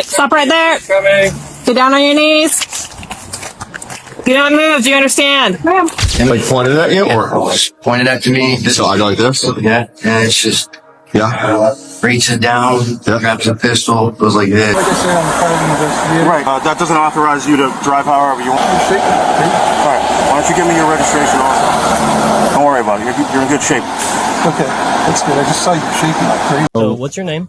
Stop right there. Coming. Get down on your knees. Do not move. Do you understand? Ma'am. Like pointed at you or Pointed at me. so I go like this? Yeah, and it's just reaches down, grabs a pistol, goes like this. Right. That doesn't authorize you to drive however you want. All right. Why don't you give me your registration also? Don't worry about it. You're in good shape. Okay, that's good. I just saw you shaking like crazy. So what's your name?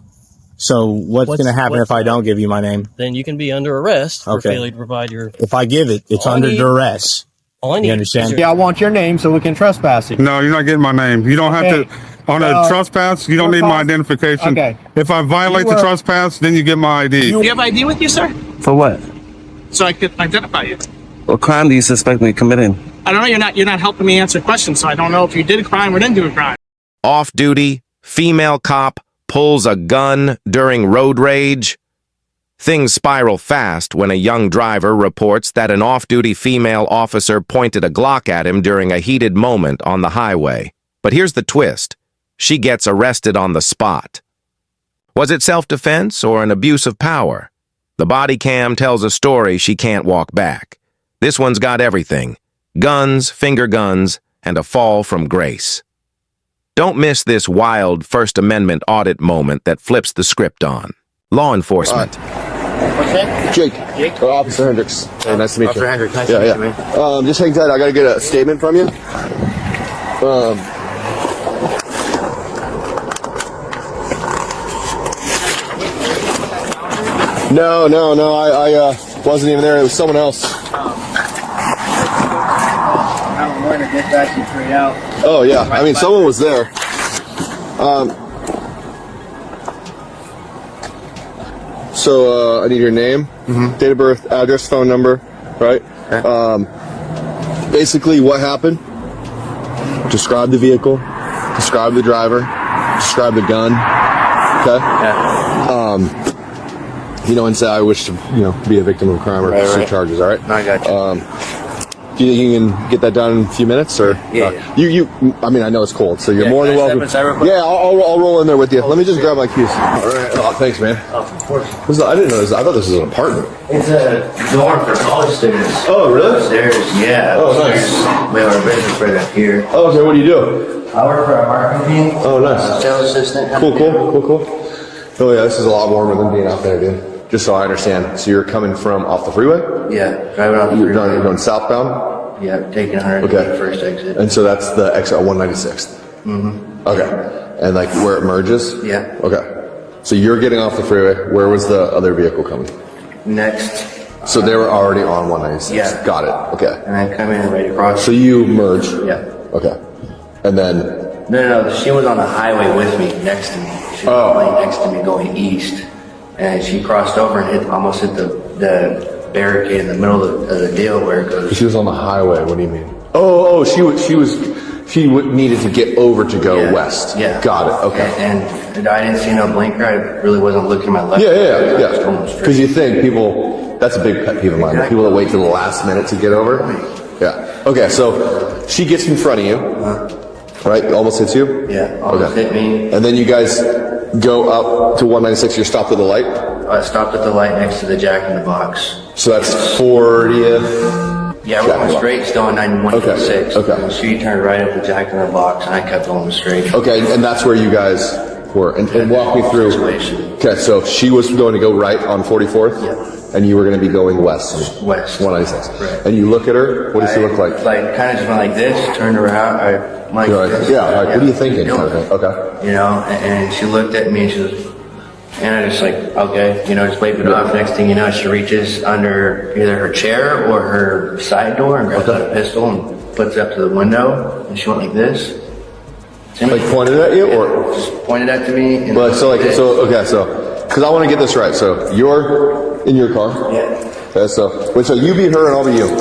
So what's going to happen if I don't give you my name? Then you can be under arrest for failing to provide your... If I give it, it's under duress. All I need. You understand? Yeah, I want your name so we can trespass you. No, you're not getting my name. You don't have to, on a trespass, you don't need my identification. Okay. If I violate the trespass, then you get my ID. Do you have ID with you, sir? For what? So I could identify you. What crime do you suspect me committing? I don't know. You're not helping me answer questions, so I don't know if you did a crime or didn't do a crime. Off-duty, female cop pulls a gun during road rage. Things spiral fast when a young driver reports that an off-duty female officer pointed a Glock at him during a heated moment on the highway. But here's the twist. She gets arrested on the spot. Was it self-defense or an abuse of power? The body cam tells a story she can't walk back. This one's got everything. Guns, finger guns, and a fall from grace. Don't miss this wild First Amendment audit moment that flips the script on. Law enforcement. What's that? Jake. Officer Hendricks. Hey, nice to meet you. Officer Hendricks, nice to meet you, man. Just hang tight. I gotta get a statement from you. No. I wasn't even there. It was someone else. Oh yeah. I mean, someone was there. So I need your name, date of birth, address, phone number, right? Basically, what happened? Describe the vehicle, describe the driver, describe the gun. Okay. Yeah. And say I wish to, be a victim of a crime or pursue charges. All right. I got you. Do you think you can get that done in a few minutes, or I mean, I know it's cold, so you're more than welcome. Yeah, I'll roll in there with you. Let me just grab my keys. All right. Oh, thanks, man. Of course. I didn't know this. I thought this was an apartment. It's a dorm for college students. Oh, really? Upstairs, yeah. Oh, nice. We have our business right up here. Oh, okay. What do you do? I work for a marketing company. Oh, nice. Sales assistant. Cool. Oh yeah, this is a lot warmer than being out there, dude. Just so I understand. So you're coming from off the freeway? Yeah, driving off the freeway. You're going southbound? Yeah, taking 100 first exit. And so that's the exit on 196th? Mm-hmm. Okay. And like where it merges? Yeah. Okay. So you're getting off the freeway. Where was the other vehicle coming? Next. So they were already on 196? Yeah. Got it. Okay. And I come in right across. So you merge? Yeah. Okay. And then? No, she was on the highway with me, next to me. She was right next to me going east. And she crossed over and almost hit the barricade in the middle of the deal where it goes. She was on the highway. What do you mean? Oh, she needed to get over to go west. Yeah. Got it. Okay. And I didn't see no blinker. I really wasn't looking my left. Yeah. Because you think that's a big pet peeve of mine. Exactly. People that wait till the last minute to get over. Yeah. Okay. So she gets in front of you. Right? Almost hits you? Yeah. Almost hit me. And then you guys go up to 196. You're stopped at the light? I stopped at the light next to the Jack in the Box. So that's 40th? Yeah, we're going straight, still on 91.6. Okay. And she turned right at the Jack in the Box, and I kept going straight. Okay, and that's where you guys were. And walk me through. Okay, so she was going to go right on 44th? Yeah. And you were going to be going west? West. 196. Right. And you look at her, what does she look like? Like, kind of just went like this, turned around, like this. Yeah, what are you thinking? Okay. And she looked at me, and she was, and I just like, okay, just waved it off. Next thing you know, she reaches under either her chair or her side door and grabs out a pistol and puts it up to the window, and she went like this. Like pointed at you, or just pointed at to me? But because I want to get this right. So you're in your car. Yeah. Okay, so you be her and I'll be you.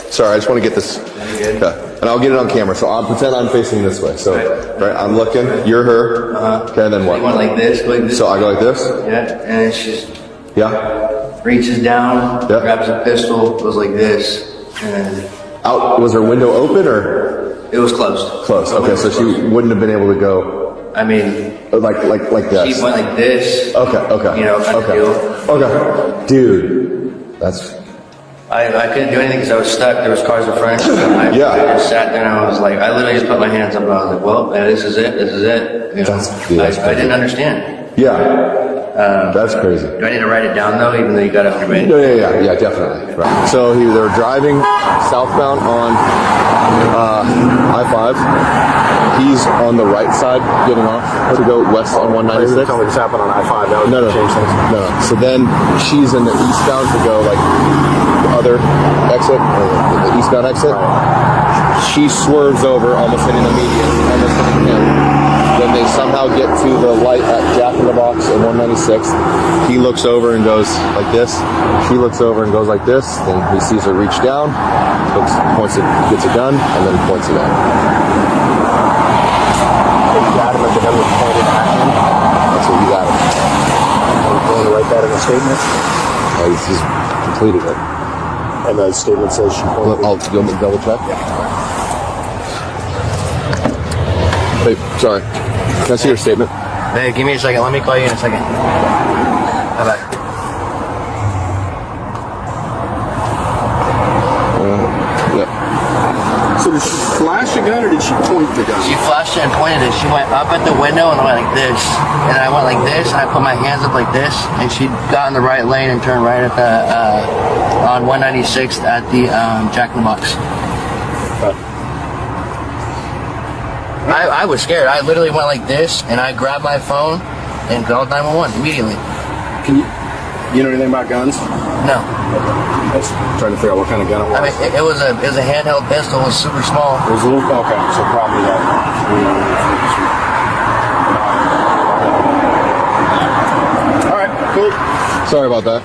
Sorry, I just want to get this. Okay. And I'll get it on camera. So I'll pretend I'm facing this way. So right, I'm looking. You're her. Okay, and then what? She went like this. So I go like this. Yeah, and she just reaches down, grabs a pistol, goes like this, and out. Was her window open or? It was closed. Closed. Okay, so she wouldn't have been able to go I mean, Like this. she went like this. Okay. You know, kind of deal. Okay. Dude, that's... I couldn't do anything because I was stuck. There was cars in front of me. I just sat there and I was like, I literally just put my hands up and I was like, well, this is it. You know, I didn't understand. Yeah. That's crazy. Do I need to write it down though, even though you got up your bed? Yeah, definitely. Right. So they're driving southbound on I-5. He's on the right side getting off to go west on 196. Tell me this happened on I-5. That would No. change things. No. So then she's in the eastbound to go like the other exit, or the eastbound exit. She swerves over, almost hitting the median, almost hitting him. Then they somehow get to the light at Jack in the Box at 196. He looks over and goes like this. She looks over and goes like this. Then he sees her reach down, points it, gets a gun, and then points it out. He's adamant that it was pointed at him. That's what he's adamant. Are you going to write that in the statement? He's completed it. And the statement says she pointed. I'll double check. Hey, sorry. Can I see your statement? Hey, give me a second. Let me call you in a second. Bye-bye. Yeah. So did she flash a gun or did she point the gun? She flashed it and pointed it. She went up at the window and went like this. And I went like this and I put my hands up like this. And she got in the right lane and turned right at the, on 196th at the Jack in the Box. I was scared. I literally went like this and I grabbed my phone and called 911 immediately. You know anything about guns? No. I was trying to figure out what kind of gun it was. I mean, it was a handheld pistol. It was super small. It was a little, okay, so probably that. All right, cool. Sorry about that.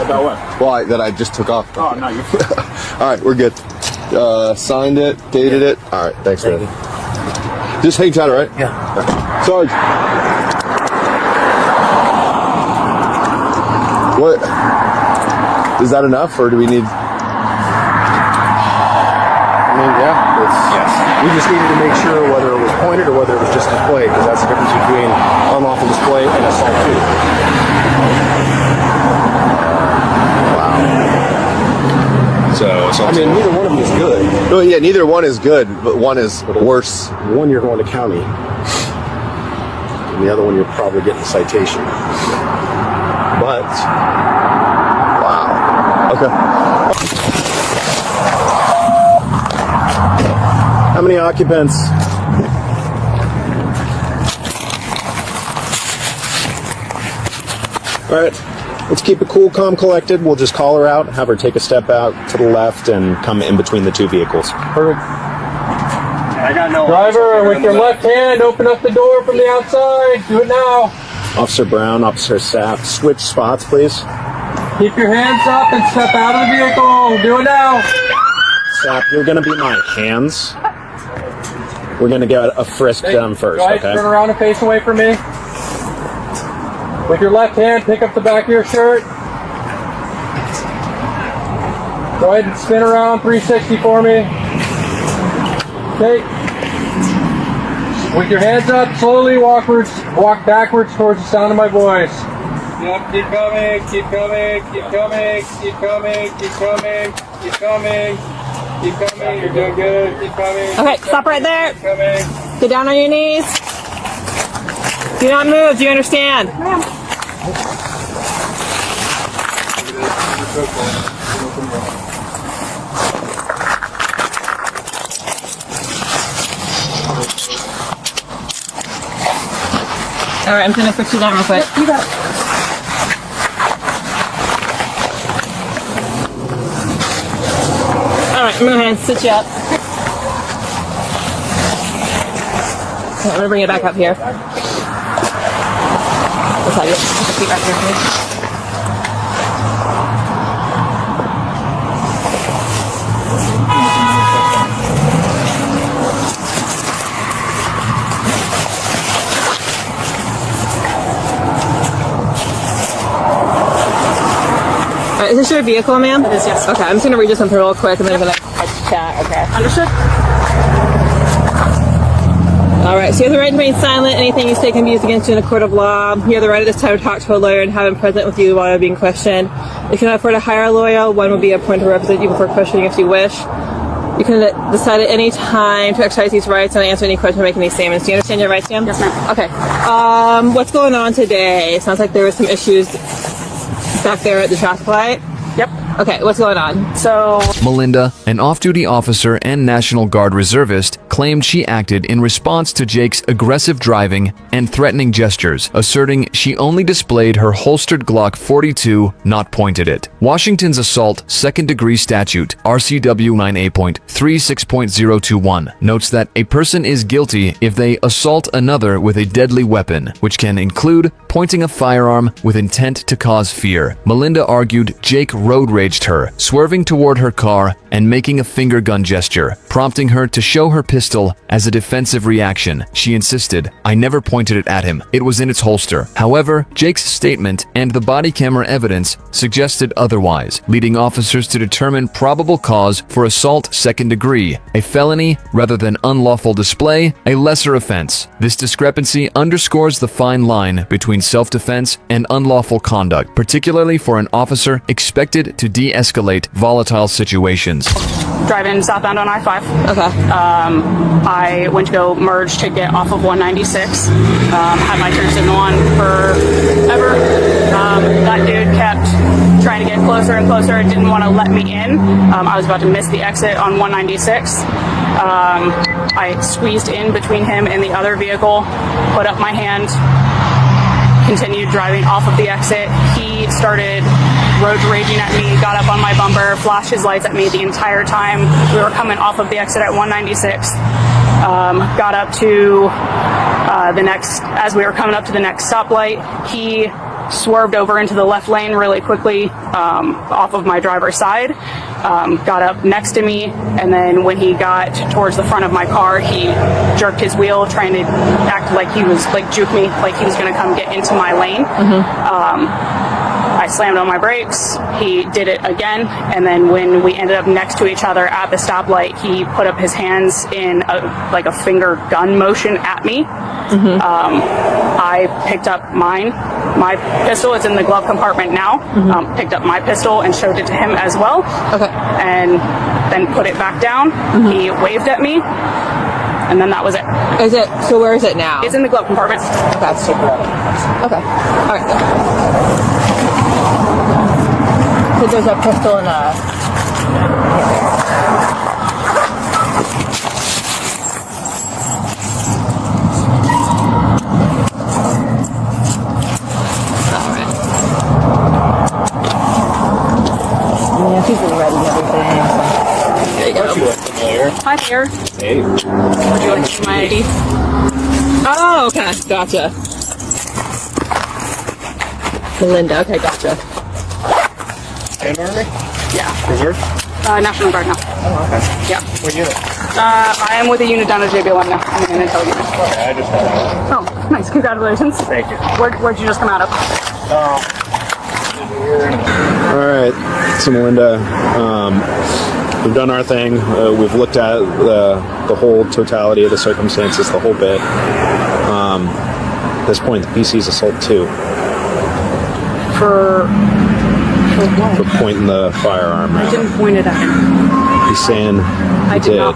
About what? Well, that I just took off. Oh, no, you're fine. All right, we're good. Signed it, dated it. All right, thanks, man. Just hang tight, all right? Yeah. Sarge. What? Is that enough, or do we need... I mean, yeah. Yes. We just needed to make sure whether it was pointed or whether it was just displayed, because that's the difference between unlawful display and assault too. So I mean, neither one of them is good. No, yeah, neither one is good, but one is worse. One you're going to county, and the other one you're probably getting a citation. But wow. Okay. how many occupants? All right. Let's keep it cool, calm, collected. We'll just call her out, have her take a step out to the left, and come in between the two vehicles. Perfect. I got no... Driver, with your left hand, open up the door from the outside. Do it now. Officer Brown, Officer Sapp, switch spots, please. Keep your hands up and step out of the vehicle. Do it now. Sapp, you're going to be my hands. We're going to get a frisk done first, Go ahead, okay? turn around and face away from me. With your left hand, pick up the back of your shirt. Go ahead and spin around 360 for me. Okay. With your hands up, slowly walk backwards towards the sound of my voice. Yep, keep coming, keep coming, keep coming, keep coming, keep coming, keep coming, keep coming. You're doing good. Keep coming. Okay, stop right there. Keep coming. Get down on your knees. Do not move. Do you understand? All right, I'm gonna put you down real quick. You got it. All right, I'm gonna sit you up. Okay, I'm gonna bring you back up here. Let's have you. Put your feet right here, please. Alright, is this your vehicle, ma'am? It is, yes. Okay, I'm just gonna read you something real quick and then I'm gonna chat, okay? Understood? All right, so you have the right to remain silent. Anything you say can be used against you in a court of law. You have the right at this time to talk to a lawyer and have him present with you while you're being questioned. You can afford to hire a lawyer. One will be appointed to represent you before questioning if you wish. You can decide at any time to exercise these rights and answer any question or make any statements. Do you understand your rights, ma'am? Yes, ma'am. Okay. What's going on today? Sounds like there were some issues back there at the traffic light. Yep. Okay, what's going on? So Melinda, an off-duty officer and National Guard reservist, claimed she acted in response to Jake's aggressive driving and threatening gestures, asserting she only displayed her holstered Glock 42, not pointed it. Washington's assault second-degree statute, RCW 98.36.021, notes that a person is guilty if they assault another with a deadly weapon, which can include pointing a firearm with intent to cause fear. Melinda argued Jake road raged her, swerving toward her car and making a finger gun gesture, prompting her to show her pistol as a defensive reaction. She insisted, "I never pointed it at him. It was in its holster." However, Jake's statement and the body camera evidence suggested otherwise, leading officers to determine probable cause for assault second degree, a felony rather than unlawful display, a lesser offense. This discrepancy underscores the fine line between self-defense and unlawful conduct, particularly for an officer expected to de-escalate volatile situations. driving southbound on I-5. Okay. I went to go merge to get off of 196. Had my turn signal on forever. That dude kept trying to get closer and closer. Didn't want to let me in. I was about to miss the exit on 196. I squeezed in between him and the other vehicle, put up my hand, continued driving off of the exit. He started road raging at me, got up on my bumper, flashed his lights at me the entire time. We were coming off of the exit at 196. Got up to as we were coming up to the next stoplight, he swerved over into the left lane really quickly off of my driver's side, got up next to me, and then when he got towards the front of my car, he jerked his wheel, trying to act like he was, like, juke me, like he was going to come get into my lane. I slammed on my brakes. He did it again, and then when we ended up next to each other at the stoplight, he put up his hands in a finger gun motion at me. I picked up my pistol. It's in the glove compartment now. Picked up my pistol and showed it to him as well. Okay. And then put it back down. He waved at me, and then that was it. So where is it now? It's in the glove compartment. Okay. Okay. All right. So there's a pistol and a... Yeah, she's been ready and everything. There you go. Hi there. Hey. Would you like to see my ID? Oh, okay. Gotcha. Melinda. Okay, gotcha. And Army? Yeah. Reserve? National Guard now. Oh, okay. Yeah. What unit? I am with a unit down at JBLM now. I'm in an intel unit. Okay, I just got out. Oh, nice. Congratulations. Thank you. Where'd you just come out of? All right, so Melinda, we've done our thing. We've looked at the whole totality of the circumstances, the whole bit. At this point, the PC's assault 2. For what? For pointing the firearm. I didn't point it at him. He's saying I did not.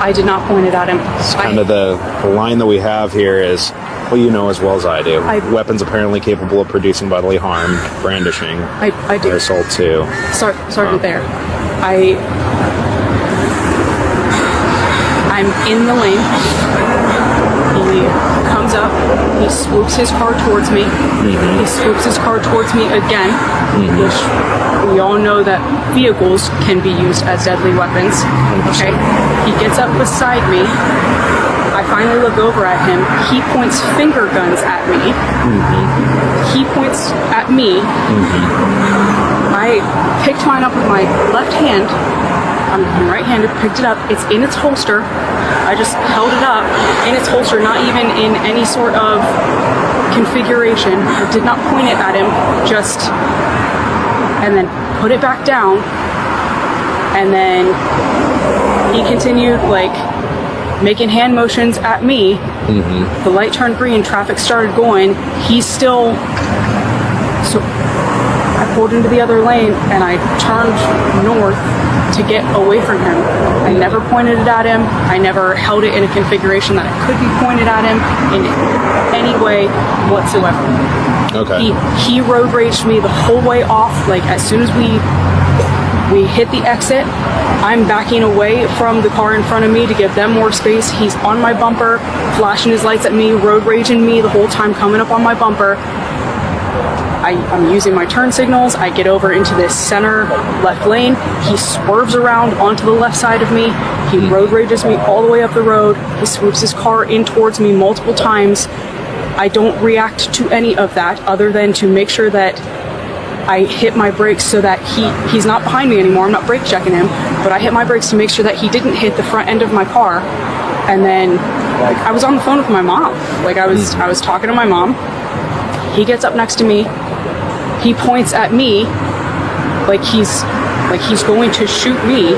I did not point it at him. It's kind of the line that we have here is, well, you know as well as I do. Weapons apparently capable of producing bodily harm, brandishing. I do. Assault 2. Sergeant there. I'm in the lane. He comes up. He swoops his car towards me. He swoops his car towards me again, which we all know that vehicles can be used as deadly weapons. Okay. He gets up beside me. I finally look over at him. He points finger guns at me. He points at me. I picked mine up with my left hand. I'm right-handed, picked it up. It's in its holster. I just held it up in its holster, not even in any sort of configuration. I did not point it at him, and then put it back down. And then he continued, making hand motions at me. The light turned green, traffic started going. He's still, so I pulled into the other lane and I turned north to get away from him. I never pointed it at him. I never held it in a configuration that it could be pointed at him in any way whatsoever. Okay. He road raged me the whole way off. Like, as soon as we hit the exit, I'm backing away from the car in front of me to give them more space. He's on my bumper, flashing his lights at me, road raging me the whole time, coming up on my bumper. I'm using my turn signals. I get over into this center left lane. He swerves around onto the left side of me. He road rages me all the way up the road. He swoops his car in towards me multiple times. I don't react to any of that other than to make sure that I hit my brakes so that he's not behind me anymore. I'm not brake checking him, but I hit my brakes to make sure that he didn't hit the front end of my car. And then I was on the phone with my mom. Like, I was talking to my mom. He gets up next to me. He points at me like he's going to shoot me.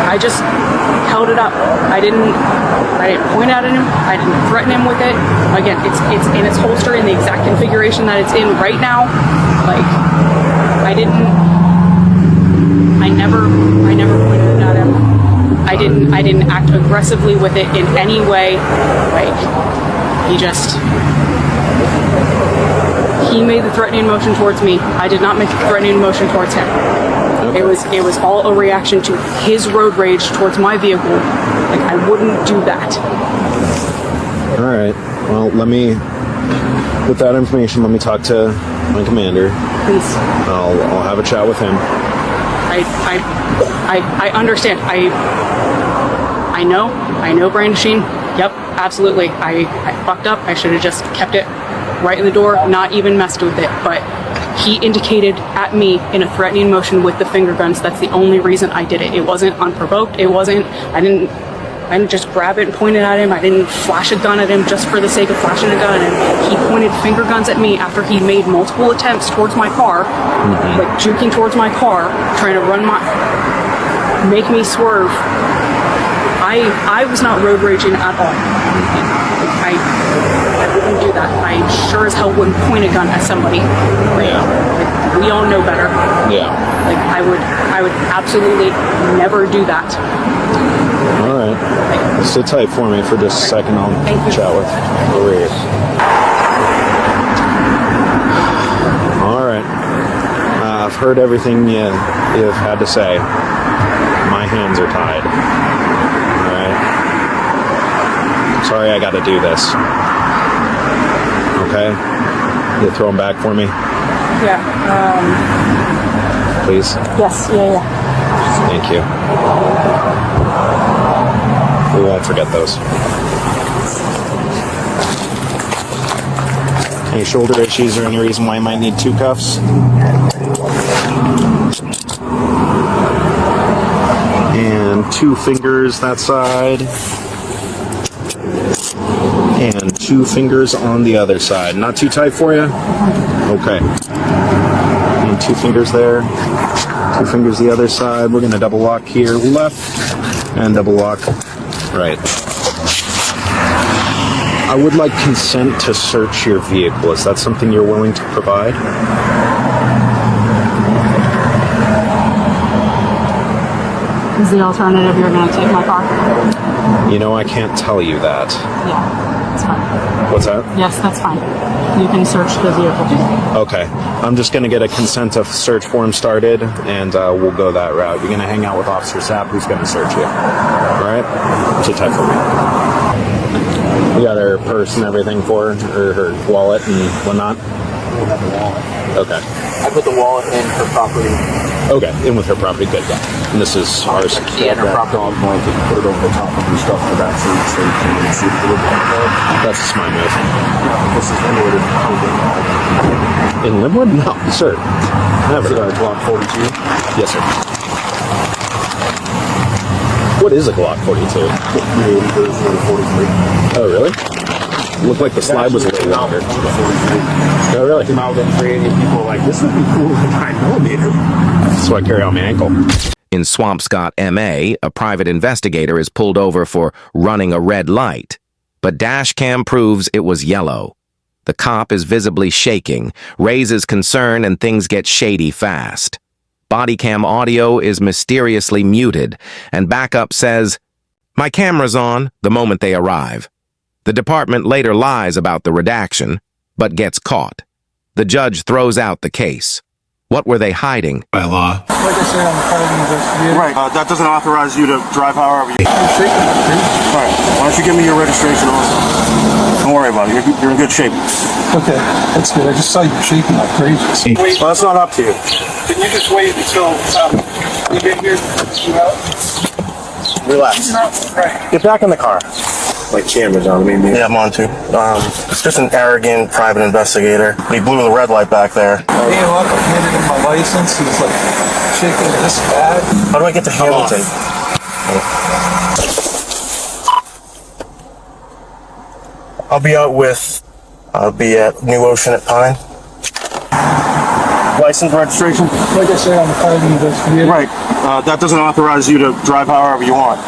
I just held it up. I didn't point at him. I didn't threaten him with it. Again, it's in its holster in the exact configuration that it's in right now. Like, I never pointed it at him. I didn't act aggressively with it in any way. Like, he made the threatening motion towards me. I did not make the threatening motion towards him. Okay. It was all a reaction to his road rage towards my vehicle. Like, I wouldn't do that. All right. Well, with that information, let me talk to my commander. Please. I'll have a chat with him. I understand. I know brandishing. Yep, absolutely. I fucked up. I should have just kept it right in the door, not even messed with it. But he indicated at me in a threatening motion with the finger guns. That's the only reason I did it. It wasn't unprovoked. I didn't just grab it and point it at him. I didn't flash a gun at him just for the sake of flashing a gun at him. He pointed finger guns at me after he made multiple attempts towards my car, like juking towards my car, trying to make me swerve. I was not road raging at all. I wouldn't do that. I sure as hell wouldn't point a gun at somebody. Yeah. Like, we all know better. Yeah. Like, I would absolutely never do that. All right. Sit tight for me for just a second. I'll chat with Maria. All right. I've heard everything you've had to say. My hands are tied. All right. Sorry I got to do this. Okay? You throw them back for me? Yeah. Please? Yes. Yeah. Thank you. We won't forget those. Any shoulder issues or any reason why you might need two cuffs? And 2 fingers that side. And 2 fingers on the other side. Not too tight for you? Okay. And 2 fingers there. 2 fingers the other side. We're going to double lock here left and double lock right. I would like consent to search your vehicle. Is that something you're willing to provide? Is the alternative you're going to take my car? You know, I can't tell you that. Yeah, that's fine. What's that? Yes, that's fine. You can search the vehicle. Okay. I'm just going to get a consent of search form started, and we'll go that route. You're going to hang out with Officer Sapp, who's going to search you. All right? Sit tight for me. You got her purse and everything for her, or her wallet and whatnot? I don't have the wallet. Okay. I put the wallet in her property. Okay, in with her property. Good, yeah. And this is ours. Yeah, in her property. I'm going to put it over the top of her stuff for that so you can see the little bit. That's a smart move. This is Linwood. In Linwood? No, sir. Never. Is it a Glock 42? Yes, sir. What is a Glock 42? The 43. Oh, really? Looked like the slide was a little longer. No, really? Came out and creating people like, this would be cool with a 9mm. That's why I carry on my ankle. In Swampscott, MA, a private investigator is pulled over for running a red light, but dash cam proves it was yellow. The cop is visibly shaking, raises concern, and things get shady fast. Body cam audio is mysteriously muted, and backup says, "My camera's on," the moment they arrive. The department later lies about the redaction, but gets caught. The judge throws out the case. What were they hiding? By law. Like I said, I'm a private investigator. Right. That doesn't authorize you to drive however you want. You're shaking my tree. All right. Why don't you give me your registration also? Don't worry about it. You're in good shape. Okay, that's good. I just saw you shaking like crazy. Well, that's not up to you. Can you just wait until you get here? Relax. Get back in the car. My camera's on, maybe. Yeah, I'm on too. It's just an arrogant private investigator. He blew the red light back there. Hey, look, I handed him my license. He's like shaking this bad. How do I get the handle tape? I'll be at New Ocean at Pine. License registration? Like I said, I'm a private investigator. Right. That doesn't authorize you to drive however you want.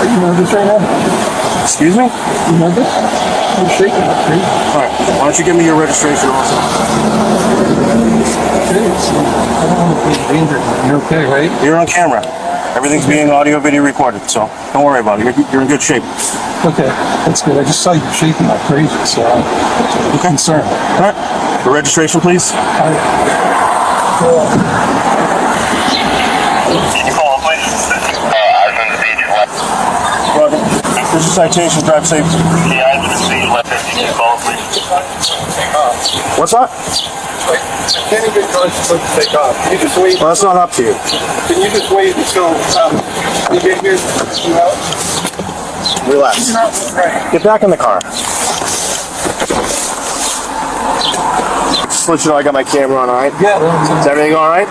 Are you nervous right now? Excuse me? You nervous? You're shaking my tree. All right. Why don't you give me your registration also? I don't want to be in danger. You're okay, right? You're on camera. Everything's being audio-video recorded, so don't worry about it. You're in good shape. Okay, that's good. I just saw you shaking like crazy, so I'm concerned. All right. Your registration, please. Can you call him, please? Roger. There's a citation, drive safe. What's that? I can't even contemplate to take off. Can you just wait? Well, that's not up to you. Can you just wait until you get here? Relax. Get back in the car. Just to let you know I got my camera on, all right? Yeah. Is everything all right?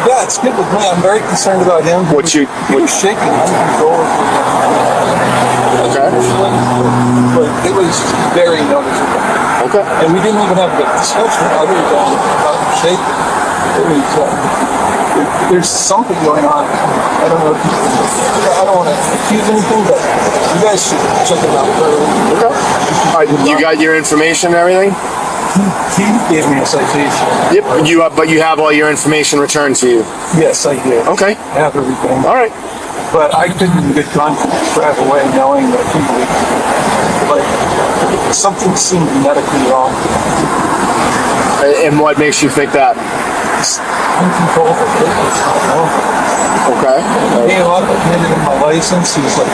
Yeah, it's good with me. I'm very concerned about him. What you shaking? I'm control. Okay. But it was very noticeable. Okay. And we didn't even have a discussion other than about the shaking. It was, there's something going on. I don't know if I don't want to accuse anything, but you guys should check it out further. Okay. All right, you got your information and everything? He gave me a citation. Yep, but you have all your information returned to you? Yes, I did. Okay. I have everything. All right. But I couldn't in good conscience drive away knowing that he was, like, something seemed medically wrong. And what makes you think that? Uncontrollable. Okay. Hey, look, I handed him my license. He was like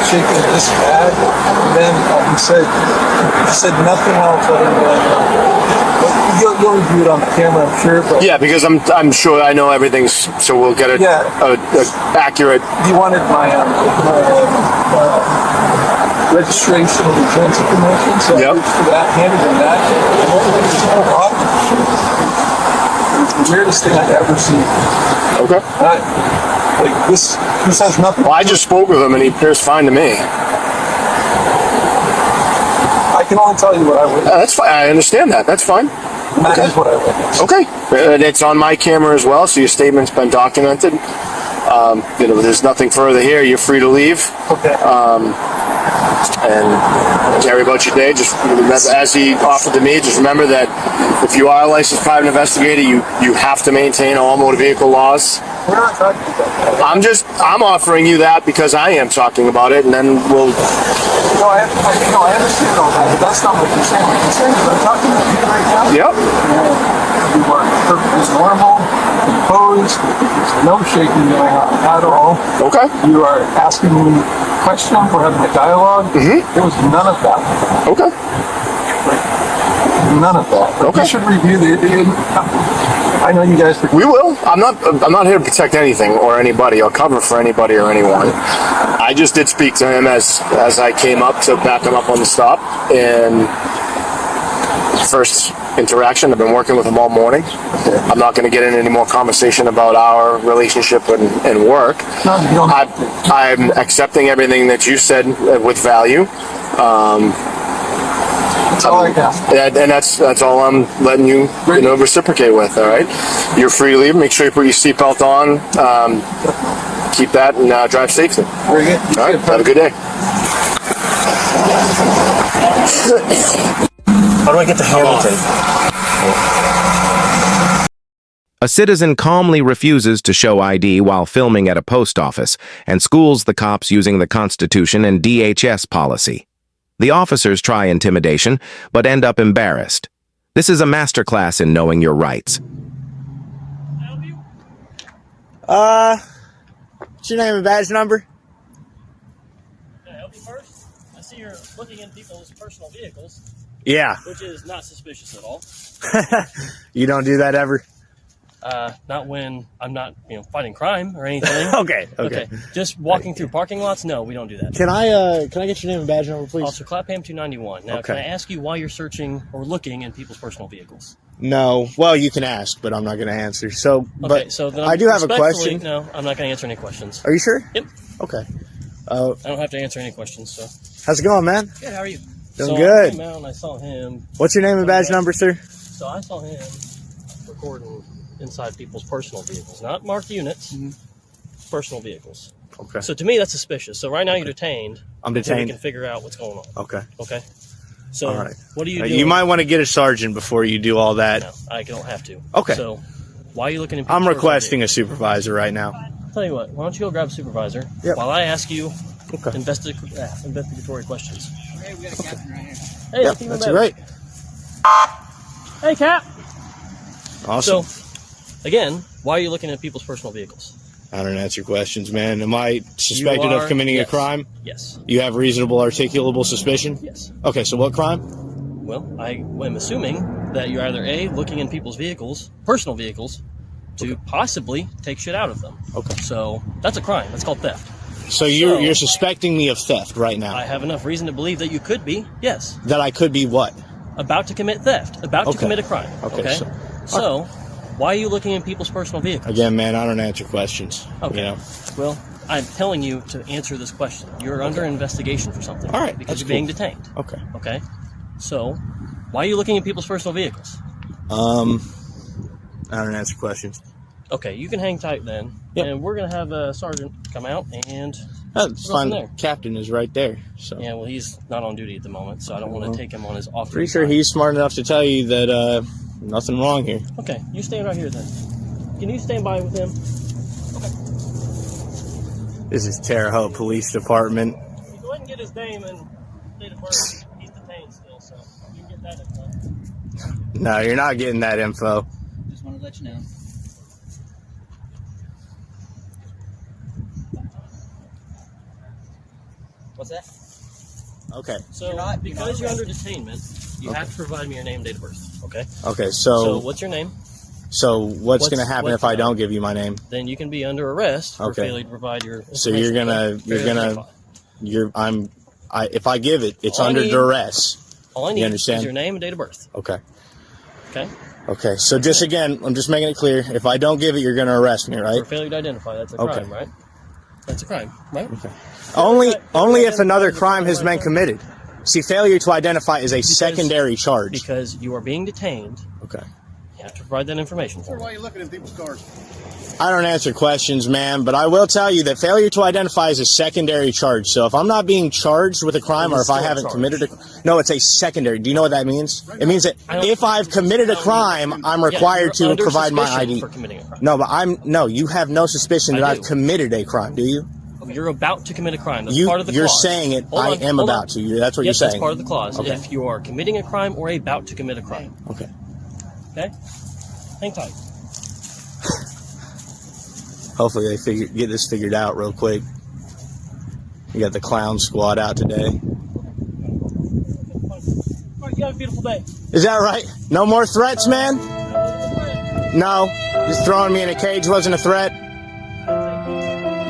shaking this bad. And then he said nothing else other than, you'll review it on the camera, I'm sure. But yeah, because I'm sure I know everything's, so we'll get it accurate. He wanted my registration and insurance information, so I reached for that, handed him that. It was the weirdest thing I've ever seen. Okay. Like this has nothing. Well, I just spoke with him and he appears fine to me. I can only tell you what I witnessed. That's fine. I understand that. That's fine. That is what I witnessed. Okay. And it's on my camera as well, so your statement's been documented. There's nothing further here. You're free to leave. Okay. And carry about your day. Just remember, as he offered to me, just remember that if you are a licensed private investigator, you have to maintain all motor vehicle laws. We're not talking about that. I'm offering you that because I am talking about it, and then we'll. No, I understand all that, but that's not my concern. My concern is I'm talking to you right now. Yep. You are perfectly normal, composed. There's no shaking going on at all. Okay. You are asking me questions. We're having a dialogue. Mm-hmm. There was none of that. Okay. None of that. Okay. You should review the. I know you guys. We will. I'm not here to protect anything or anybody or cover for anybody or anyone. I just did speak to him as I came up to back him up on the stop, and first interaction. I've been working with him all morning. I'm not going to get into any more conversation about our relationship and work. I'm accepting everything that you said with value. That's all I got. And that's all I'm letting you, reciprocate with. All right, you're free to leave. Make sure you put your seatbelt on. Keep that and drive safely. Very good. All right, have a good day. How do I get to Hamilton? A citizen calmly refuses to show ID while filming at a post office and schools the cops using the Constitution and DHS policy. The officers try intimidation, but end up embarrassed. This is a masterclass in knowing your rights. What's your name and badge number? Can I help you first? I see you're looking in people's personal vehicles. Yeah. Which is not suspicious at all. You don't do that ever? Not when I'm not, fighting crime or anything. Okay. Just walking through parking lots? No, we don't do that. Can I get your name and badge number, please? Officer Clapham 291. Now, Okay. can I ask you why you're searching or looking in people's personal vehicles? No. Well, you can ask, but I'm not going to answer. So, Okay, so then I do have a respectfully- question. No, I'm not going to answer any questions. Are you sure? Yep. Okay. I don't have to answer any questions, so. How's it going, man? Good, how are you? Doing so good. I came out and I saw him. What's your name and badge number, sir? So I saw him recording inside people's personal vehicles, not marked units, personal vehicles. Okay. So to me, that's suspicious. So right now you're detained. I'm until detained. We can figure out what's going on. Okay. Okay. So All right. what are you doing? You might want to get a sergeant before you do all that. No, I don't have to. Okay. So why are you looking at people's I'm personal requesting a supervisor right now. I'll tell you what, why don't you go grab a supervisor while I ask you investigatory questions. Hey, we got a captain right here. Hey, Yep, that's great. Hey, Cap. Awesome. So, again, why are you looking at people's personal vehicles? I don't answer questions, man. Am I suspected of committing a crime? Yes. You have reasonable, articulable suspicion? Yes. Okay, so what crime? Well, I am assuming that you're either A, looking in people's vehicles, personal vehicles, to possibly take shit out of them. Okay. So that's a crime. That's called theft. So you're suspecting me of theft right now? I have enough reason to believe that you could be, yes. That I could be what? About to commit theft. About to commit a crime. Okay. So why are you looking in people's personal vehicles? Again, man, I don't answer questions. Okay. Well, I'm telling you to answer this question. You're under investigation for something. All right. Because you're being detained. Okay. Okay. So why are you looking at people's personal vehicles? I don't answer questions. Okay, you can hang tight then. Yep. And we're going to have a sergeant come out and That's go from fine. there. Captain is right there. So Yeah, well, he's not on duty at the moment, so I don't want to take him on his off. pretty sure he's smart enough to tell you that nothing wrong here. Okay, you stand right here then. Can you stand by with him? This is Terre Haute Police Department. Go ahead and get his name and date of birth. He's detained still, so you can get that info. No, you're not getting that info. Just want to let you know. What's that? Okay. So, because you're under detainment, you have to provide me your name and date of birth, okay? Okay, So, what's your name? So what's going to happen if I don't give you my name? Then you can be under arrest for Okay. failing to provide your So if I give it, it's All I under need- duress. All I You need understand? is your name and date of birth, Okay. okay? Okay. So just again, I'm just making it clear. If I don't give it, you're going to arrest me, right? For failure to identify, that's a Okay. crime, right? That's a crime, right? Okay. Only if another crime has been committed. See, failure to identify is a secondary charge. Because you are being detained. Okay. You have to provide that information for me. Why are you looking at people's cars? I don't answer questions, man, but I will tell you that failure to identify is a secondary charge. So if I'm not being charged with a crime or if I haven't committed a... No, it's a secondary. Do you know what that means? It means that if I've committed a crime, I'm required to provide my ID. For committing a crime. No, you have no suspicion that I've committed a crime, do you? You're about to commit a crime. That's part of the You're clause. saying it. Hold I on, am hold about on. to. That's what Yes, you're that's saying. part of the clause. Okay. If you are committing a crime or about to commit a crime. Okay. Okay? Hang tight. Hopefully they get this figured out real quick. You got the clown squad out today. All right, you have a beautiful day. Is that right? No more threats, man? No. Just throwing me in a cage wasn't a threat?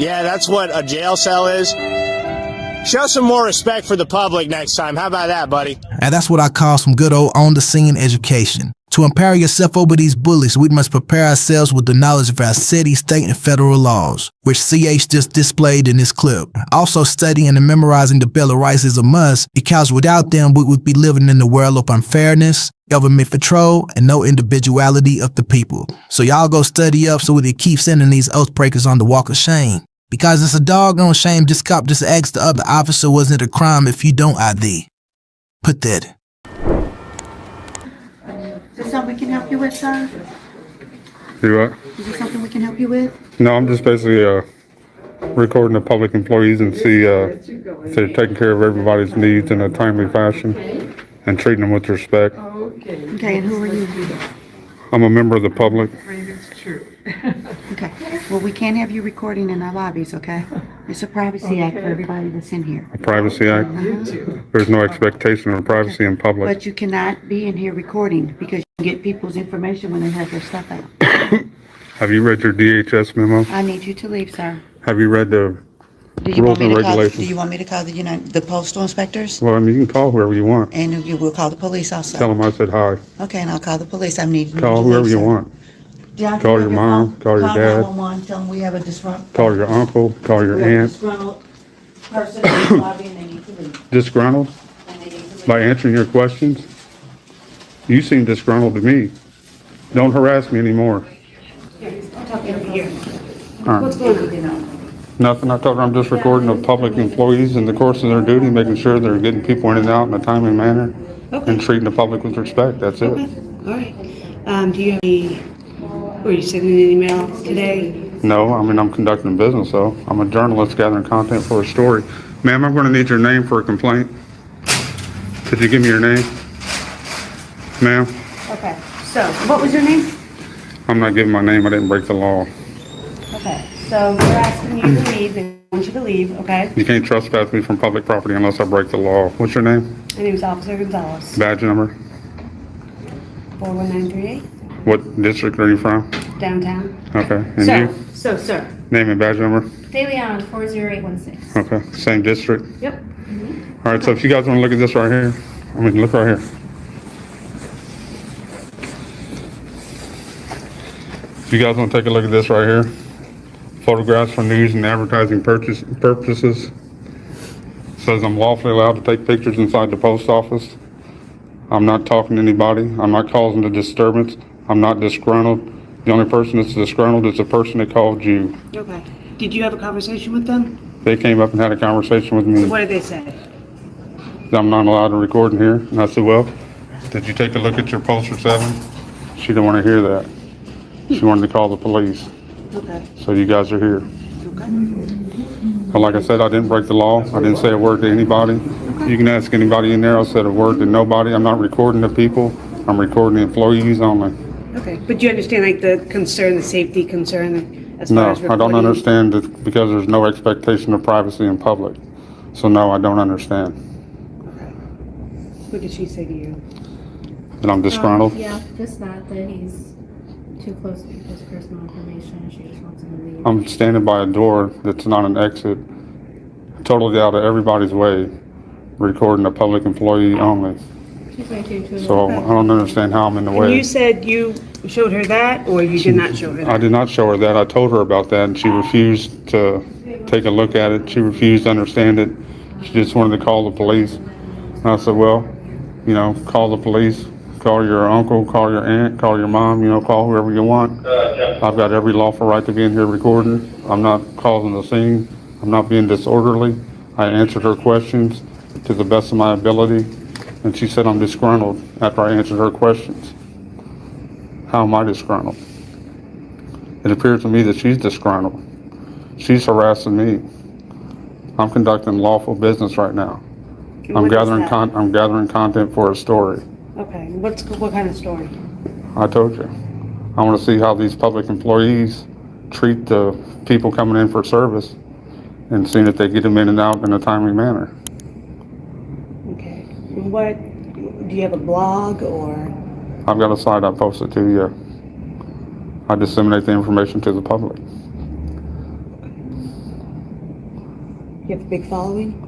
Yeah, that's what a jail cell is. Show some more respect for the public next time. How about that, buddy? And that's what I call some good old on-the-scene education. To empower yourself over these bullies, we must prepare ourselves with the knowledge of our city, state, and federal laws, which CH just displayed in this clip. Also, studying and memorizing the Bill of Rights is a must, because without them, we would be living in a world of unfairness, government control, and no individuality of the people. So y'all go study up so we can keep sending these oath breakers on the walk of shame. Because it's a doggone shame this cop just asked the other officer, wasn't it a crime if you don't ID? Put that. Is there something we can help you with, sir? Do what? Is there something we can help you with? No, I'm just basically recording the public employees and see if they're taking care of everybody's needs in a timely fashion and treating them with respect. Okay, and who are you? I'm a member of the public. Okay, well, we can't have you recording in our lobbies, okay? It's a privacy act for everybody that's in here. A privacy act. There's no expectation of privacy in public. But you cannot be in here recording because you get people's information when they have their stuff out. Have you read your DHS memo? I need you to leave, sir. Have you read the Do you rules want me and to call? Do regulations? you want me to call the postal inspectors? Well, I mean, you can call whoever you want. And you will call the police also. Tell them I said hi. Okay, and I'll call the police. I need you Call to whoever leave, you sir. want. John, Call you your have mom, phone? call your dad. 911, tell them we have a disgruntled. Call your uncle, call your We have a aunt. disgruntled person in the lobby and they need to leave. Disgruntled? And they need to leave. By answering your questions? You seem disgruntled to me. Don't harass me anymore. I'm talking over here. All right. What's going on? Nothing. I told her I'm just recording the public employees in the course of their duty, making sure they're getting people in and out in a timely manner and treating the public with respect. That's it. All right. Do you have any, were you sending an email today? No, I mean, I'm conducting business, though. I'm a journalist gathering content for a story. Ma'am, I'm going to need your name for a complaint. Could you give me your name? Ma'am, Okay, so what was your name? I'm not giving my name. I didn't break the law. Okay, so we're asking you to leave, and I want you to leave, okay? You can't trespass me from public property unless I break the law. What's your name? My name is Officer Gonzalez, Badge number? 41938, What district are you from? downtown. Okay. And you? Sir. Name and badge number? DeLeon, 40816. Okay. Same district? Yep. All right, so if you guys want to look at this right here, I mean, look right here. If you guys want to take a look at this right here, photographs for news and advertising purposes. Says I'm lawfully allowed to take pictures inside the post office. I'm not talking to anybody. I'm not causing a disturbance. I'm not disgruntled. The only person that's disgruntled is the person that called you. Okay. Did you have a conversation with them? They came up and had a conversation with me. What did they say? I'm not allowed to record in here. And I said, well, did you take a look at your poster 7? She didn't want to hear that. She wanted to call the police. Okay. So you guys are here. Okay. But like I said, I didn't break the law. I didn't say a word to anybody. You can ask anybody in there. I said a word to nobody. I'm not recording the people. I'm recording the employees only. Okay, but you understand like the concern, the safety concern as far No, as I don't reporting? understand it because there's no expectation of privacy in public. So no, I don't understand. What did she say to you? That I'm disgruntled. Yeah, just that he's too close to people's personal information. She just wants him to leave. I'm standing by a door that's not an exit, totally out of everybody's way, recording a public employee only. She's right here too. So I don't understand how I'm in the And way. you said you showed her that, or you did not show her that? I did not show her that. I told her about that, and she refused to take a look at it. She refused to understand it. She just wanted to call the police. And I said, well, you know, call the police, call your uncle, call your aunt, call your mom, you know, call whoever you want. I've got every lawful right to be in here recording. I'm not causing a scene. I'm not being disorderly. I answered her questions to the best of my ability, and she said I'm disgruntled after I answered her questions. How am I disgruntled? It appears to me that she's disgruntled. She's harassing me. I'm conducting lawful business right now. I'm gathering content for a story. Okay, what kind of story? I told you. I want to see how these public employees treat the people coming in for service and seeing if they get them in and out in a timely manner. Okay, and what, do you have a blog or? I've got a site I posted to you. I disseminate the information to the public. You have a big following?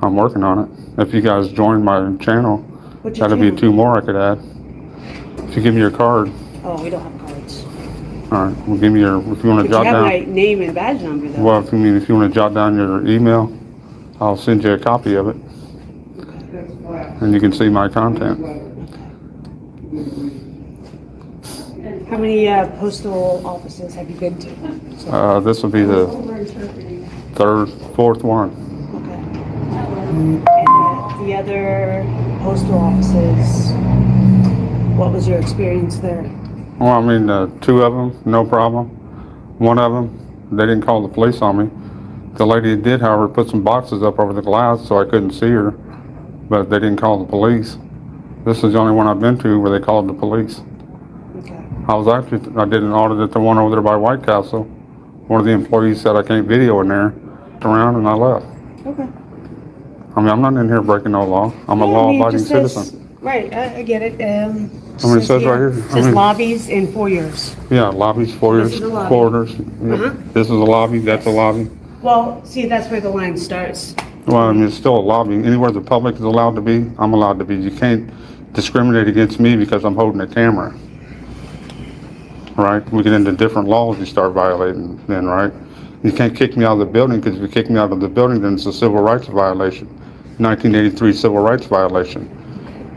I'm working on it. If you guys join my channel, What's your that'd be channel? 2 more I could add. If you give me your card. Oh, we don't have cards. All right, well, give me your, if you want to But you jot have down. my name and badge number, though. Well, if you want to jot down your email, I'll send you a copy of it. And you can see my content. How many postal offices have you been to? This will be the fourth one. And the other postal offices, what was your experience there? Well, I mean, two of them, no problem. One of them, they didn't call the police on me. The lady did, however, put some boxes up over the glass so I couldn't see her, but they didn't call the police. This is the only one I've been to where they called the police. Okay. I did an audit at the one over there by White Castle. One of the employees said I can't video in there, around, and I left. Okay. I mean, I'm not in here breaking no law. I'm a law-abiding citizen. Right, I get it. I mean, it says right here. It says lobbies and foyers. Yeah, lobbies, foyers, This is a lobby. corridors. Uh-huh. This is a lobby, that's a lobby. Well, see, that's where the line starts. Well, I mean, it's still a lobby. Anywhere the public is allowed to be, I'm allowed to be. You can't discriminate against me because I'm holding a camera. Right? We get into different laws you start violating then, right? You can't kick me out of the building because if you kick me out of the building, then it's a civil rights violation. 1983 civil rights violation.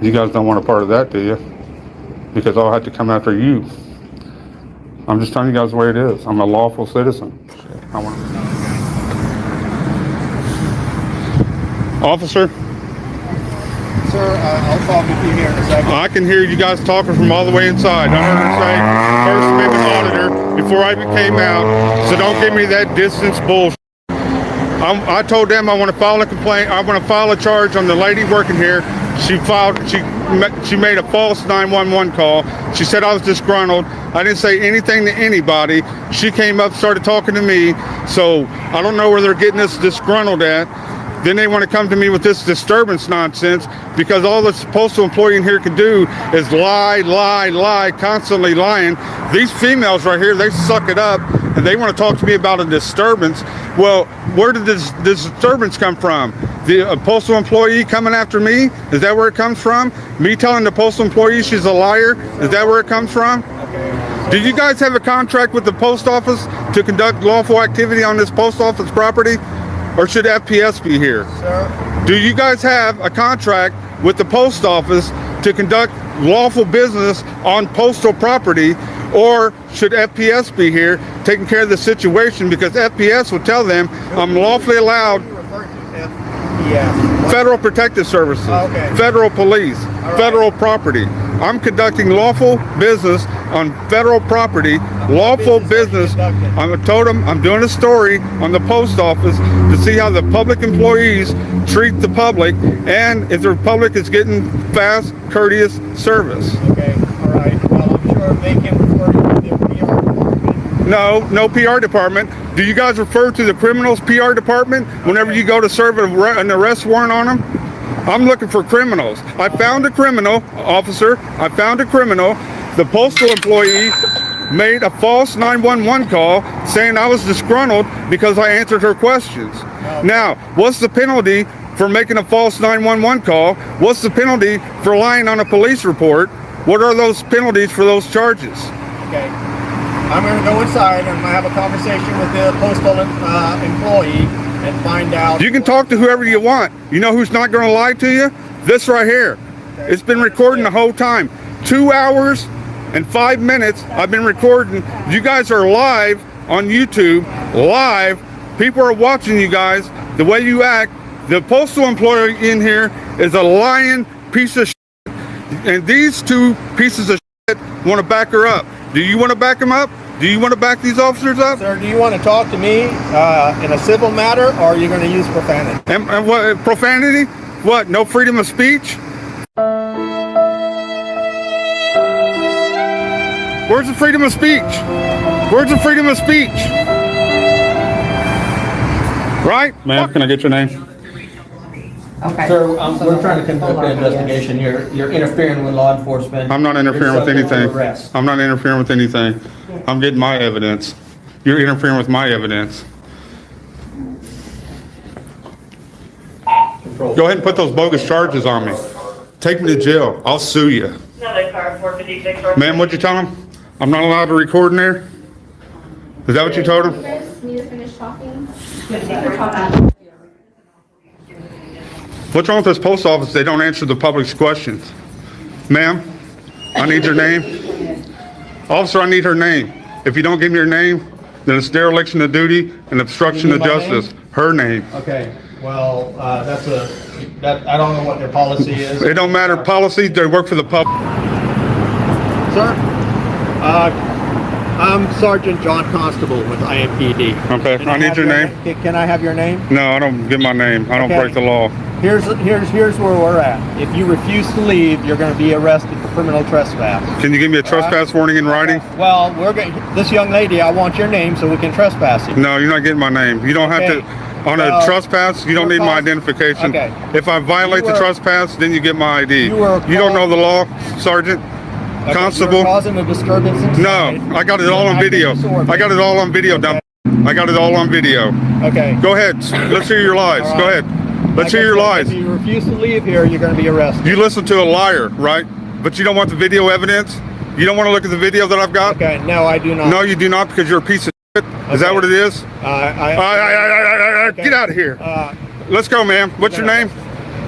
You guys don't want a part of that, do you? Because I'll have to come after you. I'm just telling you guys the way it is. I'm a lawful citizen. Officer? Sir, I'll talk with you here in a second. I can hear you guys talking from all the way inside. I heard her say, First Amendment Auditor, before I even came out, so don't give me that distance bullshit. I told them I want to file a complaint. I want to file a charge on the lady working here. She made a false 911 call. She said I was disgruntled. I didn't say anything to anybody. She came up, started talking to me. So I don't know where they're getting this disgruntled at. Then they want to come to me with this disturbance nonsense because all this postal employee in here can do is lie, constantly lying. These females right here, they suck it up and they want to talk to me about a disturbance. Well, where did this disturbance come from? The postal employee coming after me? Is that where it comes from? Me telling the postal employee she's a liar? Is that where it comes from? Do you guys have a contract with the post office to conduct lawful activity on this post office property? Or should FPS be here? Sir? Do you guys have a contract with the post office to conduct lawful business on postal property? Or should FPS be here taking care of the situation? Because FPS will tell them I'm lawfully allowed. Federal Protective Services, Federal Police, Federal Property. I'm conducting lawful business on federal property, lawful business. I told them I'm doing a story on the post office to see how the public employees treat the public and if the public is getting fast, courteous service. Okay, all right. Well, I'm sure they can refer you to the PR department. No PR department. Do you guys refer to the criminals PR department whenever you go to serve an arrest warrant on them? I'm looking for criminals. I found a criminal, officer. I found a criminal. The postal employee made a false 911 call saying I was disgruntled because I answered her questions. Now, what's the penalty for making a false 911 call? What's the penalty for lying on a police report? What are those penalties for those charges? Okay. I'm going to go inside and I'm going to have a conversation with the postal employee and find out. You can talk to whoever you want. You know who's not going to lie to you? This right here. Okay. It's been recording the whole time. 2 hours and 5 minutes I've been recording. You guys are live on YouTube. Live. People are watching you guys. The way you act. The postal employee in here is a lying piece of shit. And these two pieces of shit want to back her up. Do you want to back them up? Do you want to back these officers up? Sir, do you want to talk to me in a civil matter, or are you going to use profanity? And what, profanity? What, no freedom of speech? Where's the freedom of speech? Where's the freedom of speech? Right? Ma'am, can I get your name? Okay. Sir, we're trying to conduct an investigation. You're interfering with law enforcement. I'm not interfering with anything. Arrest. I'm not interfering with anything. I'm getting my evidence. You're interfering with my evidence. Go ahead and put those bogus charges on me. Take me to jail. I'll sue you. Another car, 456 North. Ma'am, what'd you tell him? I'm not allowed to record in there? Is that what you told him? You guys need to finish talking. What's wrong with this post office? They don't answer the public's questions. Ma'am, I need your name. Officer, I need her name. If you don't give me your name, then it's dereliction of duty and obstruction of justice. Her name. Okay, well, I don't know what their policy is. It don't matter. Policy, they work for the public. Sir, I'm Sergeant John Constable with IMPD. Okay, I need your name. Can I have your name? No, I don't give my name. I don't break the law. Here's where we're at. If you refuse to leave, you're going to be arrested for criminal trespass. Can you give me a trespass warning in writing? Well, this young lady, I want your name so we can trespass you. No, you're not getting my name. You don't have to. On a trespass, you don't need my identification. Okay. If I violate the trespass, then you get my ID. You don't know the law, Sergeant? Constable? You're causing a disturbance inside. No, I got it all on video. I got it all on video, dumb. I got it all on video. Okay. Go ahead. Let's hear your lies. Go ahead. Let's hear your lies. If you refuse to leave here, you're going to be arrested. You listen to a liar, right? But you don't want the video evidence? You don't want to look at the video that I've got? Okay, no, I do not. No, you do not, because you're a piece of shit. Is that what it is? Get out of here. Let's go, ma'am. What's your name?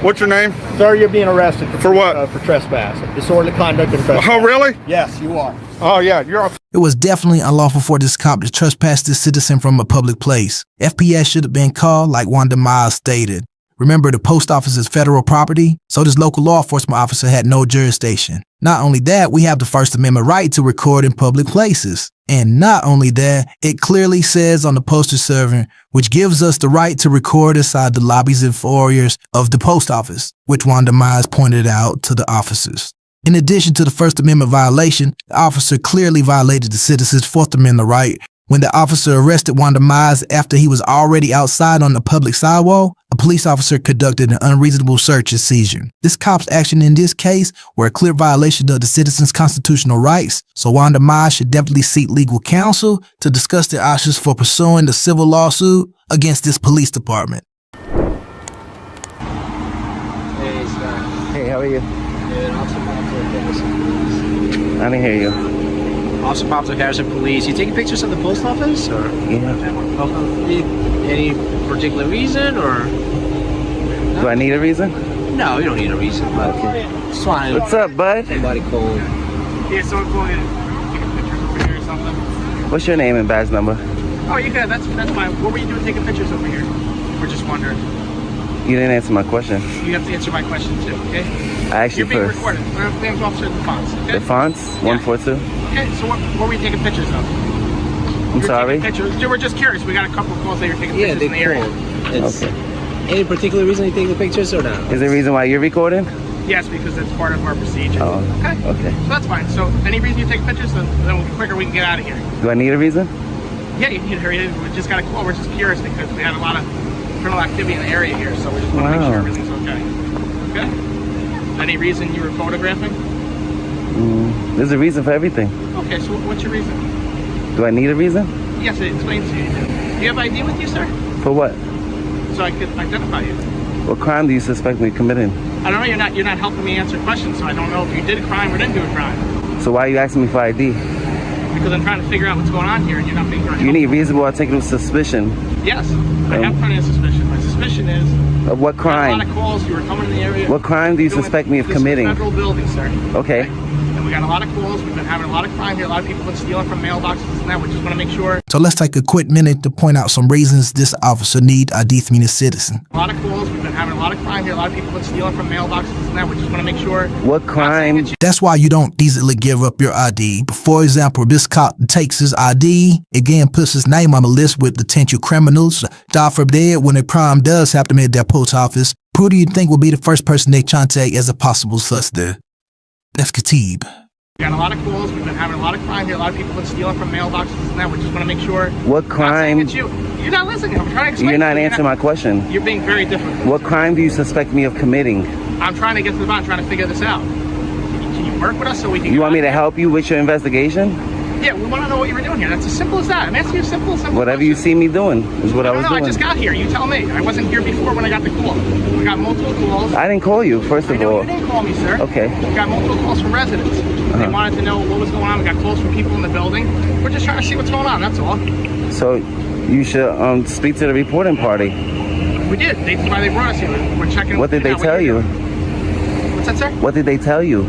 What's your name? Sir, you're being arrested for what? For trespass, disorderly conduct and trespass. Oh, really? Yes, you are. Oh, yeah, you're off. It was definitely unlawful for this cop to trespass this citizen from a public place. FPS should have been called, like Wanda Miles stated. Remember, the post office is federal property, so this local law enforcement officer had no jurisdiction. Not only that, we have the First Amendment right to record in public places. And not only that, it clearly says on the postage server, which gives us the right to record inside the lobbies and foyers of the post office, which Wanda Miles pointed out to the officers. In addition to the First Amendment violation, the officer clearly violated the citizen's Fourth Amendment right when the officer arrested Wanda Mize after he was already outside on the public sidewalk. A police officer conducted an unreasonable search and seizure. This cop's action in this case were a clear violation of the citizen's constitutional rights, so Wanda Mize should definitely seek legal counsel to discuss their options for pursuing the civil lawsuit against this police department. Hey, Scott. Hey, how are you? Good. I didn't hear you. Officer Pops of Harrison Police. You taking pictures of the post office, or? Yeah. Any particular reason, or? Do I need a reason? No, you don't need a reason. But Okay. just wanted. What's up, bud? Somebody cold. Yeah, someone calling you to take pictures over here or something. What's your name and badge number? Oh, you can. That's fine. What were you doing taking pictures over here? We're just wondering. You didn't answer my question. You have to answer my question too, okay? I asked you You're being first. recorded. My name's Officer DeFonts, okay? The fonts? 142? Okay, so what were you taking pictures of? I'm sorry? Pictures. We're just curious. We got a couple of calls that you're taking pictures in the area. Okay. Any particular reason you take the pictures, or not? Is there a reason why you're recording? Yes, because that's part of our procedure. Oh, okay. okay. So that's fine. So any reason you take pictures, then the quicker we can get out of here. Do I need a reason? Yeah, you need to hurry. We just got a call. We're just curious because we had a lot of criminal activity in the area here, so we just want to make sure everything's okay. Okay? Any reason you were photographing? There's a reason for everything. Okay, so what's your reason? Do I need a reason? Yes, it explains to you. Do you have ID with you, sir? For what? So I could identify you. What crime do you suspect me committing? I don't know. You're not helping me answer questions, so I don't know if you did a crime or didn't do a crime. So why are you asking me for ID? Because I'm trying to figure out what's going on here, and you're not being very You need reasonable articulable suspicion. Yes, I have plenty of suspicion. My suspicion is Of what a lot crime? of calls. You were coming in the area. What crime do you suspect me of This is a committing? federal building, sir. Okay. And we got a lot of calls. We've been having a lot of crime here. A lot of people been stealing from mailboxes and that. We just want to make sure. So let's take a quick minute to point out some reasons this officer need ID from the citizen. A lot of calls. We've been having a lot of crime here. A lot of people been stealing from mailboxes and that. We just want to make sure. What crime? That's why you don't easily give up your ID. But for example, this cop takes his ID, again puts his name on the list with potential criminals. God forbid, when a crime does happen at their post office, who do you think will be the first person they contact as a possible suspect? That's Khatib. We got a lot of calls. We've been having a lot of crime here. A lot of people been stealing from mailboxes and that. We just want to make sure. What crime? You're not listening. I'm trying to explain. You're not to you. answering my question. You're being very difficult. What crime do you suspect me of committing? I'm trying to get to the bottom. Trying to figure this out. Can you work with us so we can? You want me to help you with your investigation? Yeah, we want to know what you were doing here. That's as simple as that. I'm asking you simple Whatever you see me doing is what I was No, I doing. just got here. You tell me. I wasn't here before when I got the call. We got multiple calls. I didn't call you, first of I know all. you didn't call me, sir. Okay. We got multiple calls from residents. They wanted to know what was going on. We got calls from people in the building. We're just trying to see what's going on. That's all. So you should speak to the reporting party. We did. That's why they brought us here. We're checking. What did they tell you? What's that, sir? What did they tell you?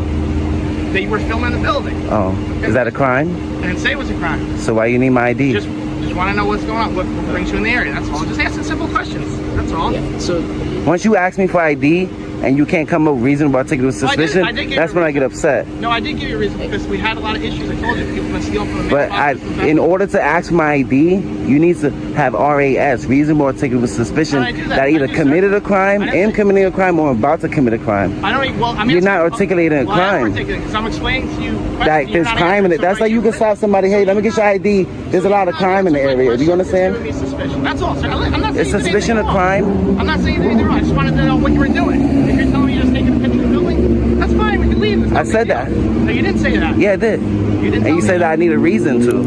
That you were filming the building. Oh, is that a crime? I didn't say it was a crime. So why you need my ID? Just want to know what's going on. What brings you in the area? That's all. Just asking simple questions. That's all. Yeah. So Once you ask me for ID and you can't come up with reasonable articulable suspicion, I did give that's you a when I get upset. No, I did give you a reason because we had a lot of issues. I told you people been stealing from the But in order to ask for my ID, you need to have RAS, reasonable articulable suspicion, I do that. that I either do, committed sir. a crime, am committing a crime, or about to commit a crime. I don't even. Well, I mean, You're not articulating a well, I am crime. articulating because I'm explaining to you. That there's crime in it. That's like you can stop somebody. Hey, let me get your ID. There's a lot of crime in the area. Do you understand? That's all, sir. I'm not saying Is you did suspicion anything a crime? wrong. I'm not saying you did anything wrong. I just wanted to know what you were doing. If you're telling me you're just taking a picture of the building, that's fine. We can leave. It's no I big said deal. that. No, you didn't say that. Yeah, I did. You didn't. And you said that I need a reason to. A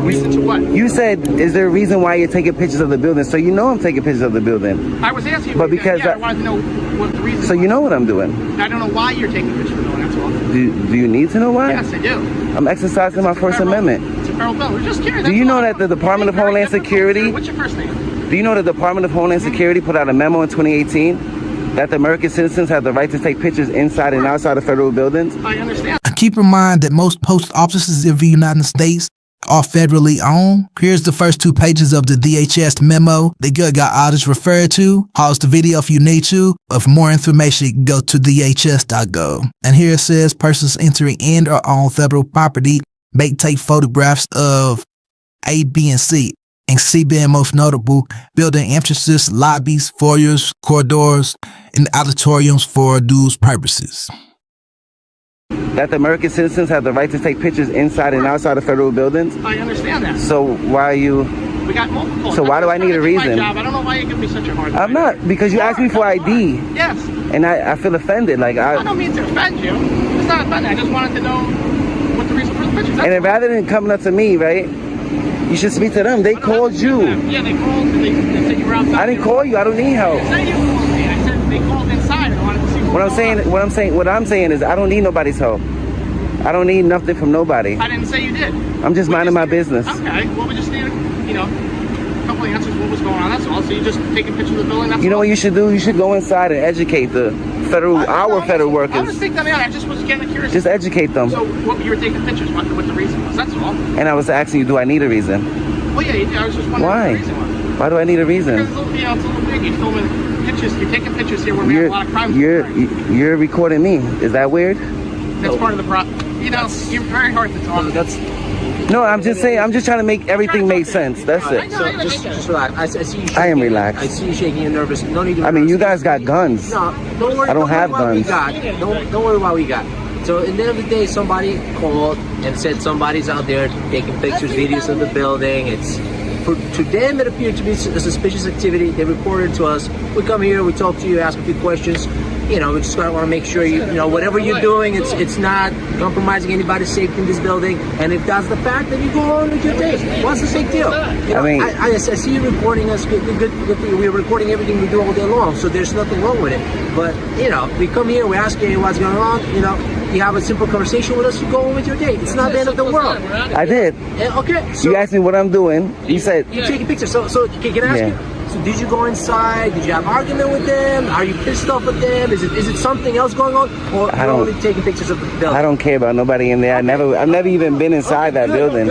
reason to what? You said, is there a reason why you're taking pictures of the building? So you know I'm taking pictures of the building. I was asking you. But because I wanted to know what the reason. So you know what I'm doing. I don't know why you're taking a picture of the building. That's all. Do you need to know why? Yes, I do. I'm exercising my First Amendment. It's a federal bill. We're just curious. Do you know that the Department of Homeland Security? What's your first name? Do you know the Department of Homeland Security put out a memo in 2018 that the American citizens have the right to take pictures inside and outside of federal buildings? I understand. Keep in mind that most post offices in the United States are federally owned. Here's the first 2 pages of the DHS memo that Good Got Audits referred to. Pause the video if you need to. For more information, go to dhs.gov. And here it says persons entering in or on federal property may take photographs of A, B, and C. And C being most notable, building entrances, lobbies, foyers, corridors, and auditoriums for dual purposes. That the American citizens have the right to take pictures inside and outside of federal buildings? I understand that. So why are you... We got multiple. So why do I need a reason? I don't know why you give me such a hard time. I'm not, because you asked me for ID. Yes. And I feel offended. Like I don't mean to offend you. It's not offending. I just wanted to know what the reason for the pictures. And then rather than coming up to me, right, you should speak to them. They called you. Yeah, they called. They said you were outside. I didn't call you. I don't need help. I said you called me. I said they called inside and wanted to see What I'm saying is I don't need nobody's help. I don't need nothing from nobody. I didn't say you did. I'm just minding my business. Okay. Well, we just need, a couple of answers. What was going on? That's all. So you just taking pictures of the building. That's You know what you should do? You should go inside and educate the federal workers. I was thinking that. I just was getting curious. Just educate them. So what you were taking pictures? What the reason was? That's all. And I was asking you, do I need a reason? Well, yeah, you did. I was just wondering Why? what the reason was. Why do I need a reason? Because it's a little big. You're filming pictures. You're taking pictures here where we have a lot of crime. You're recording me. Is that weird? That's part of the problem. You're very hard to talk. No, I'm just saying. I'm just trying to make everything make sense. That's it. So just relax. I see you shaking. I am relaxed. I see you shaking. You're nervous. No need to. I mean, you guys got guns. No, don't worry. I don't have worry guns. What we got. Don't worry what we got. So at the end of the day, somebody called and said somebody's out there taking pictures, videos of the building. To them, it appeared to be a suspicious activity. They reported to us. We come here, we talk to you, ask a few questions. We just want to make sure whatever you're doing, it's not compromising anybody's safety in this building. And if that's the fact, then you go on with your day. What's the big deal? I see you reporting us. Good thing. We're recording everything we do all day long, so there's nothing wrong with it. But we come here, we ask you what's going on. You have a simple conversation with us. You go on with your day. It's not the end of the world. I did. Okay. So you asked me what I'm doing. You said you're taking pictures. So can I ask you? So did you go inside? Did you have an argument with them? Are you pissed off with them? Is it something else going on? Or you're only taking pictures of the building? I don't care about nobody in there. I've never even been inside that building.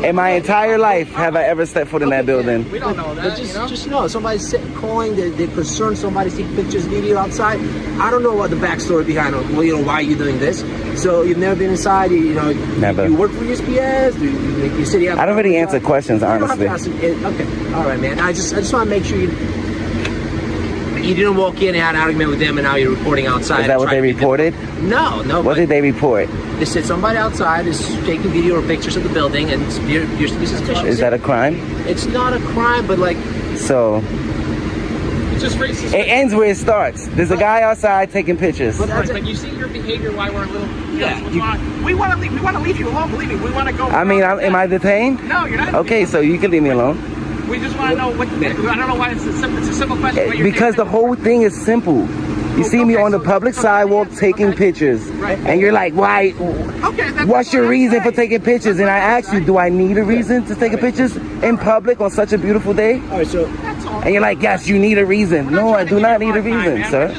In my entire life, have I ever stepped foot in that building? We don't know that. But just know, somebody's calling. They're concerned. Somebody's taking pictures, video outside. I don't know what the backstory behind it. Well, why are you doing this? So you've never been inside. Never. You work for USPS. You said you have. I don't really answer questions, honestly. Okay. All right, man. I just want to make sure you didn't walk in and had an argument with them, and now you're reporting outside. Is that what they reported? No. What did they report? They said somebody outside is taking video or pictures of the building, and appears to be suspicious. Is that a crime? It's not a crime, but So, It's just racist. It ends where it starts. There's a guy outside taking pictures. But you see your behavior why we're a little. We want to leave. We want to leave you alone. Believe me, we want to go. I mean, am I detained? No, you're not. Okay, so you can leave me alone. We just want to know what. I don't know why it's a simple question. Why you're Because the whole thing is simple. You see me on the public sidewalk taking pictures, and you're like, why? What's your reason for taking pictures? And I ask you, do I need a reason to take pictures in public on such a beautiful day? And you're like, yes, you need a reason. No, I do not need a reason, sir.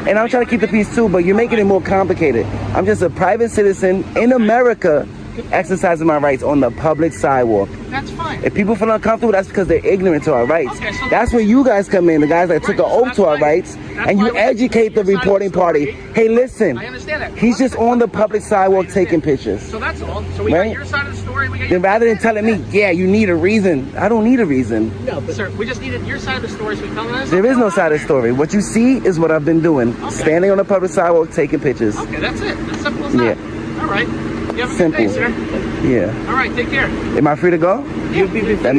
And I'm trying to keep the peace too, but you're making it more complicated. I'm just a private citizen in America exercising my rights on the public sidewalk. That's fine. If people feel uncomfortable, that's because they're ignorant to our rights. That's where you guys come in, the guys that took an oath to our rights, and you educate the reporting party. Hey, listen, he's just on the public sidewalk taking pictures. So that's all. So we got your side of the story. We got Then rather than telling me, yeah, you need a reason, I don't need a reason. No, but sir, we just needed your side of the story. So we tell us. There is no side of the story. What you see is what I've been doing, standing on the public sidewalk taking pictures. Okay, that's it. That's simple as that. Yeah. All right. You have a Simple. good day, sir. Yeah. All right, take care. Am I free to go? That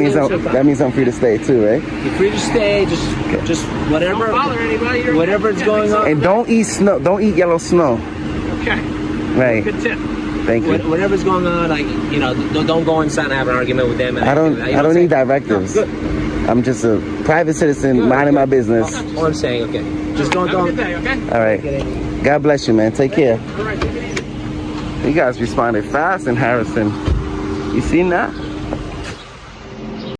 means I'm free to stay too, right? You're free to stay. Just whatever. Don't bother anybody. Whatever's going on. And don't eat snow. Don't eat yellow snow. Okay. Right. Good tip. Thank you. Whatever's going on, like don't go inside and have an argument with them. I don't need directives. Good. I'm just a private citizen minding my business. All I'm saying, okay. Just don't. Have a good day, okay? All right. God bless you, man. Take care. All right, take it easy. You guys responded fast in Harrison. You seen that?